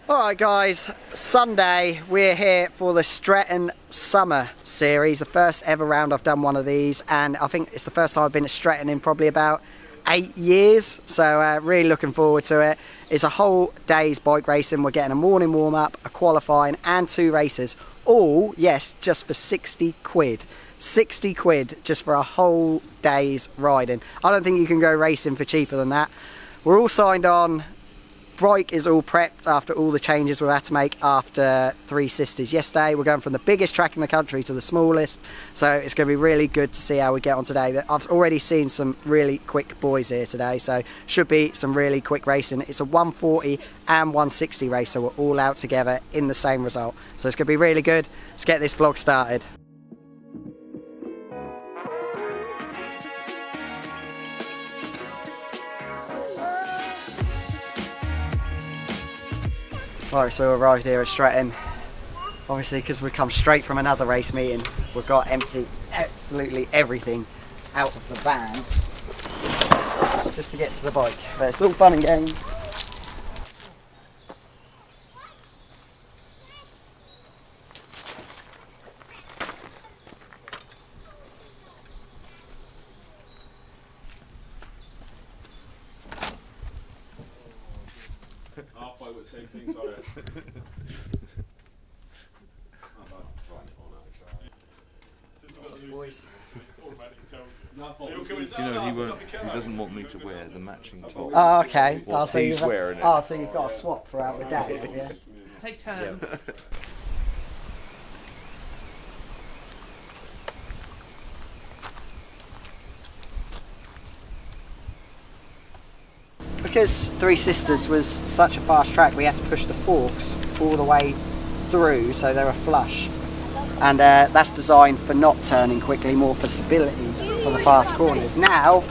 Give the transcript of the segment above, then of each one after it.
Alright guys, Sunday we're here for the Stretton Summer Series, the first ever round I've done one of these, and I think it's the first time I've been at Stretton in probably about 8 years, so really looking forward to it. It's a whole day's bike racing. We're getting a morning warm-up, a qualifying and 2 races, all, yes, just for 60 quid. 60 quid just for a whole day's riding. I don't think you can go racing for cheaper than that. We're all signed on. Bike is all prepped after all the changes we've had to make after Three Sisters yesterday. We're going from the biggest track in the country to the smallest, so it's going to be really good to see how we get on today. I've already seen some really quick boys here today, so should be some really quick racing. It's a 140 and 160 race, so we're all out together in the same result, so it's going to be really good. Let's get this vlog started. Right, so we arrived here at Stretton, obviously because we come straight from another race meeting. We've got empty absolutely everything out of the van just to get to the bike, but it's all fun and games. Same thing, sorry. Boys. Do you know he doesn't want me to wear the matching top? Oh, okay. Whilst So he's wearing it. Oh, so you've got a swap throughout the day, yeah? Take turns. Yeah. Because Three Sisters was such a fast track, we had to push the forks all the way through so they were flush, and that's designed for not turning quickly, more for stability for the fast corners. Now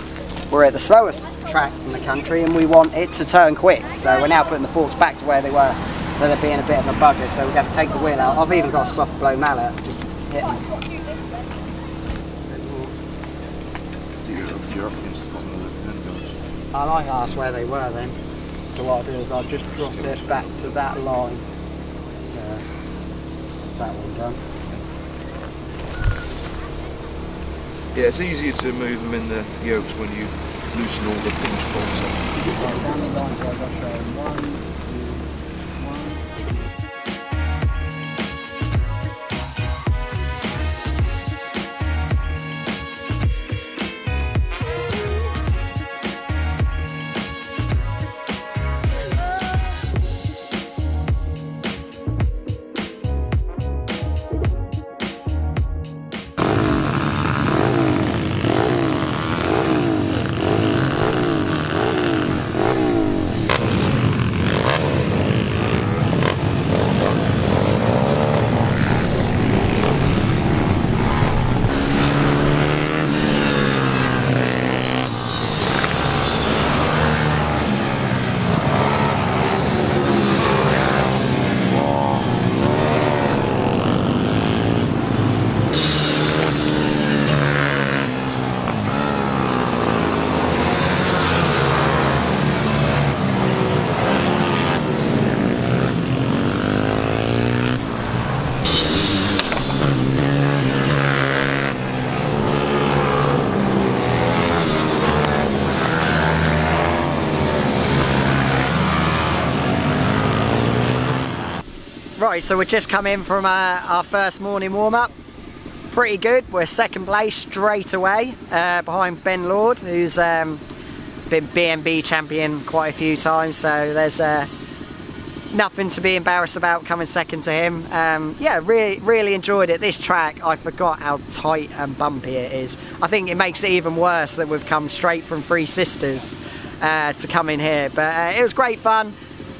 we're at the slowest track in the country and we want it to turn quick, so we're now putting the forks back to where they were, so they're being a bit of a bugger, so we have to take the wheel out. I've even got a soft blow mallet, just hit them. You're up against the I might ask where they were then. So what I'll do is I'll just drop it back to that line. That's that one done. Yeah, it's easier to move them in the yokes when you loosen all the pinch bolts up. Right, so how many lines have I got showing? 1, 2, 1. Right, so we've just come in from our first morning warm-up. Pretty good. We're second place straight away behind Ben Lord, who's been BMB champion quite a few times, so there's nothing to be embarrassed about coming second to him. Yeah, really enjoyed it. This track, I forgot how tight and bumpy it is. I think it makes it even worse that we've come straight from Three Sisters to come in here, but it was great fun.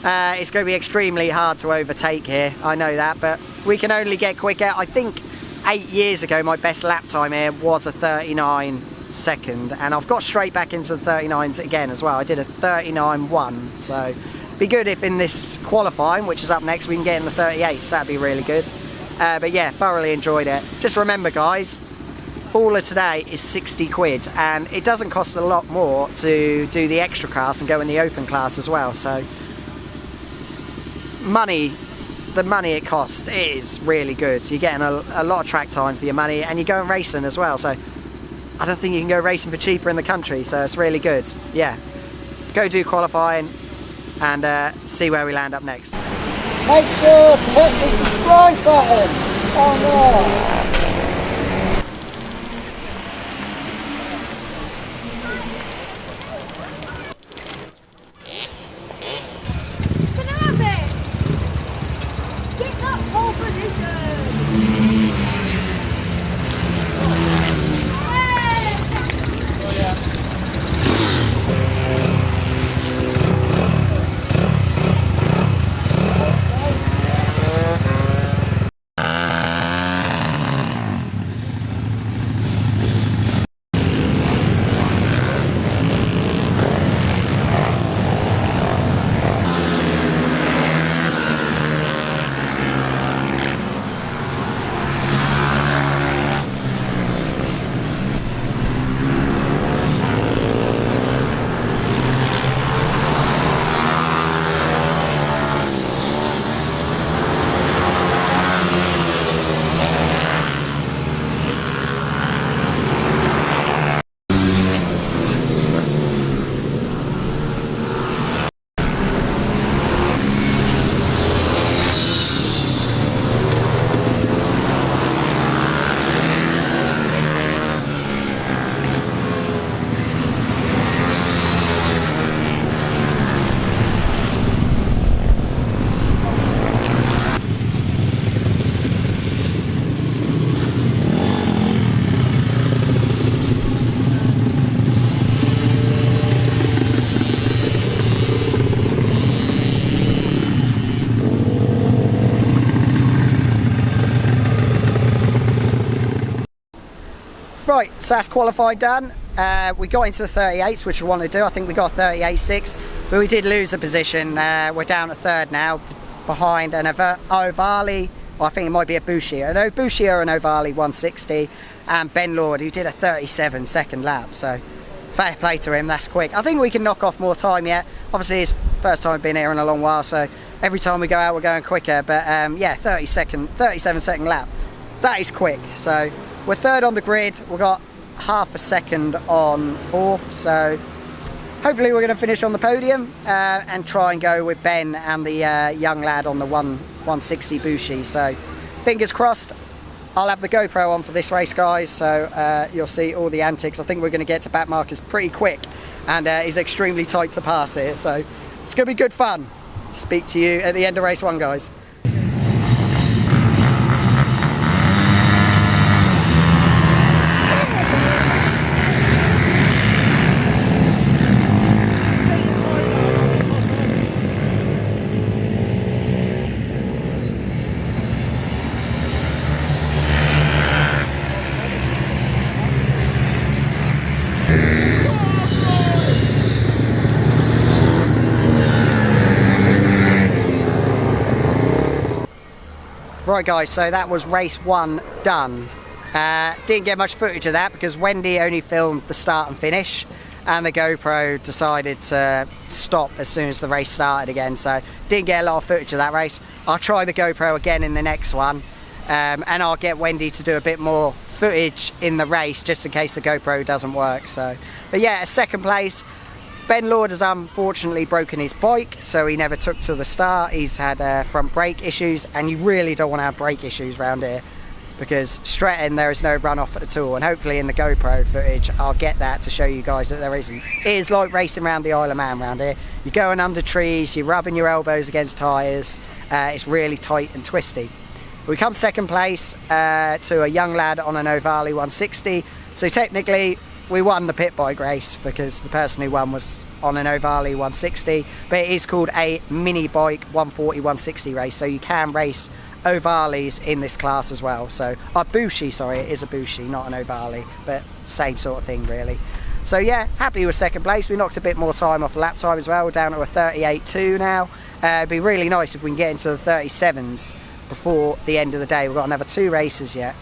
It's going to be extremely hard to overtake here, I know that, but we can only get quicker. I think 8 years ago my best lap time here was a 39 second, and I've got straight back into the 39s again as well. I did a 39.1, so be good if in this qualifying, which is up next, we can get in the 38s. That'd be really good. But yeah, thoroughly enjoyed it. Just remember guys, all of today is 60 quid, and it doesn't cost a lot more to do the extra class and go in the open class as well, so money, the money it costs is really good. You're getting a lot of track time for your money, and you're going racing as well, so I don't think you can go racing for cheaper in the country, so it's really good. Yeah, go do qualifying and see where we land up next. Make sure to hit the subscribe button. Oh no! Right, so that's qualified done. We got into the 38s, which we wanted to do. I think we got 38.6, but we did lose a position. We're down to third now, behind an Ovali, or I think it might be a Bouchier. An Bouchier and Ovali 160, and Ben Lord, who did a 37 second lap. So fair play to him, that's quick. I think we can knock off more time yet. Obviously, it's first time been here in a long while, so every time we go out, we're going quicker. But yeah, 37 second lap. That is quick. So we're third on the grid. We've got half a second on fourth, so hopefully we're going to finish on the podium and try and go with Ben and the young lad on the 160 Bushi. So fingers crossed. I'll have the GoPro on for this race, guys, so you'll see all the antics. I think we're going to get to back markers pretty quick, and it's extremely tight to pass here, so it's going to be good fun. Speak to you at the end of race one, guys. Right guys, so that was race one done. Didn't get much footage of that because Wendy only filmed the start and finish, and the GoPro decided to stop as soon as the race started again, so didn't get a lot of footage of that race. I'll try the GoPro again in the next one, and I'll get Wendy to do a bit more footage in the race just in case the GoPro doesn't work. So, but yeah, second place. Ben Lord has unfortunately broken his bike, so he never took to the start. He's had front brake issues, and you really don't want to have brake issues around here because Stretton there is no runoff at all, and hopefully in the GoPro footage I'll get that to show you guys that there isn't. It is like racing around the Isle of Man around here. You're going under trees, you're rubbing your elbows against tyres, it's really tight and twisty. We come second place to a young lad on an Ovali 160, so technically we won the pit bike race because the person who won was on an Ovali 160, but it is called a mini bike 140 160 race, so you can race Ovalis in this class as well. So a Bushi, sorry, it is a Bushi, not an Ovali, but same sort of thing really. So yeah, happy with second place. We knocked a bit more time off lap time as well. We're down to a 38.2 now. It'd be really nice if we can get into the 37s before the end of the day. We've got another 2 races yet.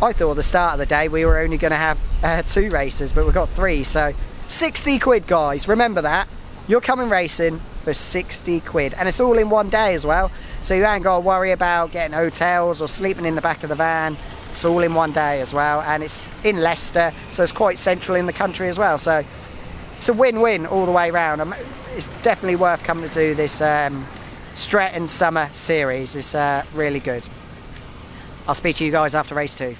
I thought at the start of the day we were only going to have 2 races, but we've got 3, so 60 quid guys, remember that. You're coming racing for for 60 quid, and it's all in one day as well, so you ain't got to worry about getting hotels or sleeping in the back of the van. It's all in one day as well, and it's in Leicester, so it's quite central in the country as well, so it's a win-win all the way around. It's definitely worth coming to do this Stretton summer series. It's really good. I'll speak to you guys after race 2.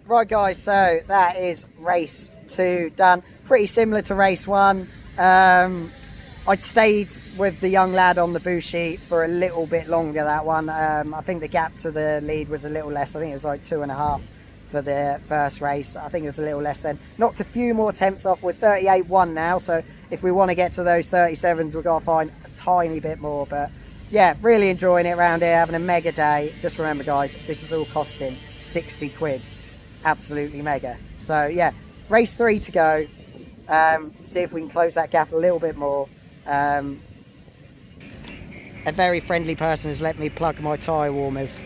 Right guys, so that is race 2 done. Pretty similar to race 1. I stayed with the young lad on the boo sheet for a little bit longer, that one. I think the gap to the lead was a little less. I think it was like 2.5 for the first race. I think it was a little less then. Knocked a few more temps off with 38.1 now, so if we want to get to those 37s, we've got to find a tiny bit more. But yeah, really enjoying it around here, having a mega day. Just remember guys, this is all costing 60 quid. Absolutely mega. So yeah, race 3 to go. See if we can close that gap a little bit more. A very friendly person has let me plug my tyre warmers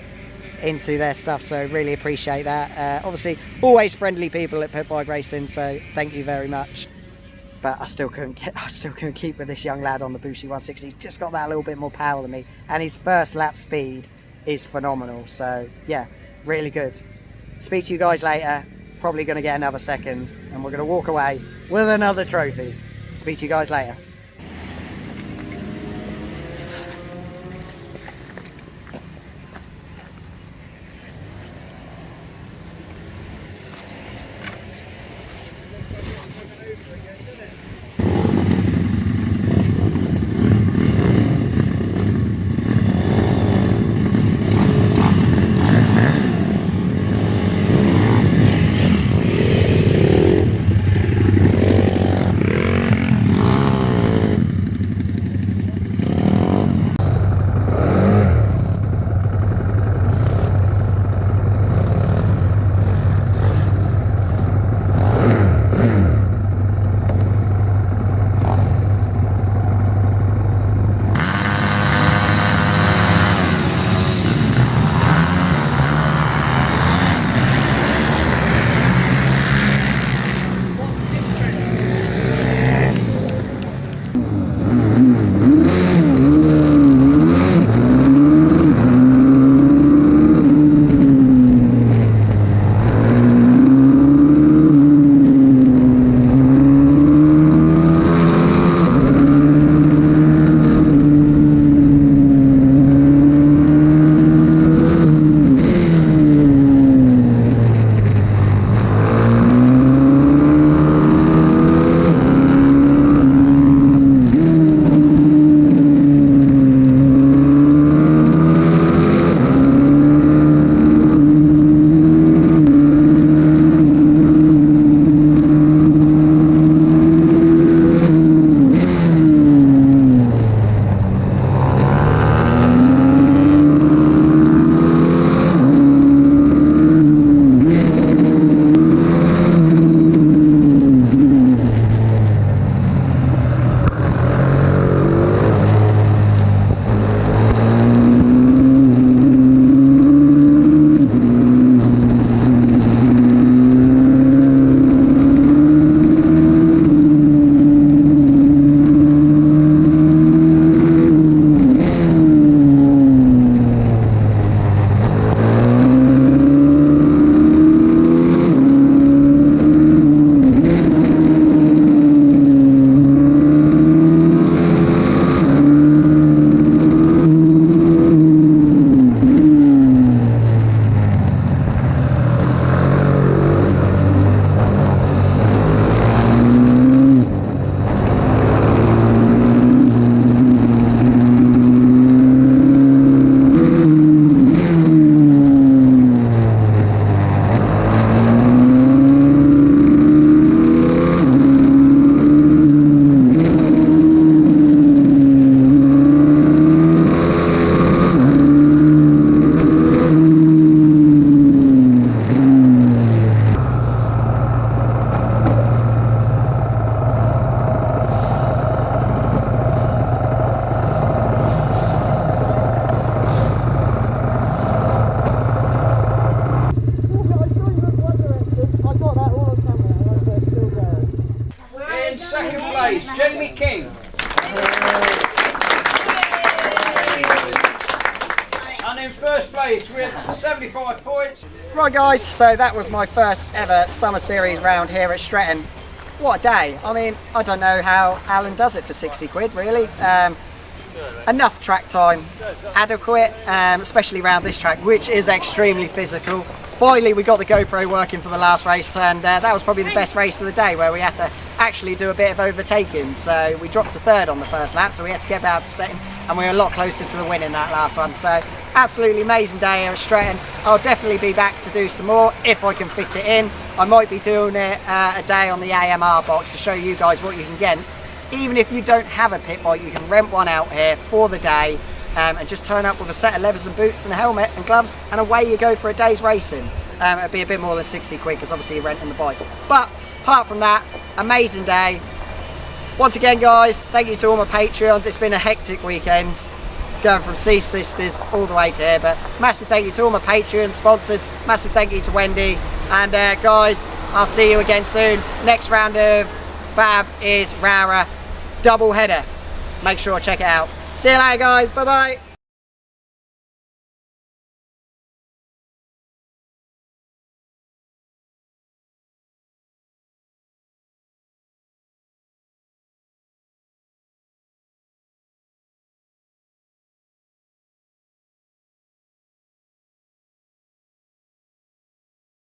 into their stuff, so really appreciate that. Obviously always friendly people at Pitbike Racing, so thank you very much. But I still couldn't keep with this young lad on the Bushi 160. He's just got that little bit more power than me, and his first lap speed is phenomenal. So yeah, really good. Speak to you guys later. Probably going to get another second, and we're going to walk away with another trophy. Speak to you guys later. place, Jamie King. And in first place with 75 points. Right guys, so that was my first ever summer series round here at Stretton. What a day. I mean, I don't know how Alan does it for 60 quid really. Enough track time, adequate, especially around this track, which is extremely physical. Finally we got the GoPro working for the last race, and that was probably the best race of the day, where we had to actually do a bit of overtaking. So we dropped to third on the first lap, so we had to get back to second, and we were a lot closer to the win in that last one. So absolutely amazing day here at Stretton. I'll definitely be back to do some more if I can fit it in. I might be doing it a day on the AMR box to show you guys what you can get. Even if you don't have a pit bike, you can rent one out here for the day, and just turn up with a set of leathers and boots and a helmet and gloves, and away you go for a day's racing. It'd be a bit more than 60 quid because obviously you're renting the bike. But apart from that, amazing day. Once again guys, thank you to all my Patreons. It's been a hectic weekend, going from Sea Sisters all the way to here, but massive thank you to all my Patreon sponsors, massive thank you to Wendy, and guys, I'll see you again soon. Next round of Fab is Rara double header. Make sure to check it out. See you later guys, bye bye.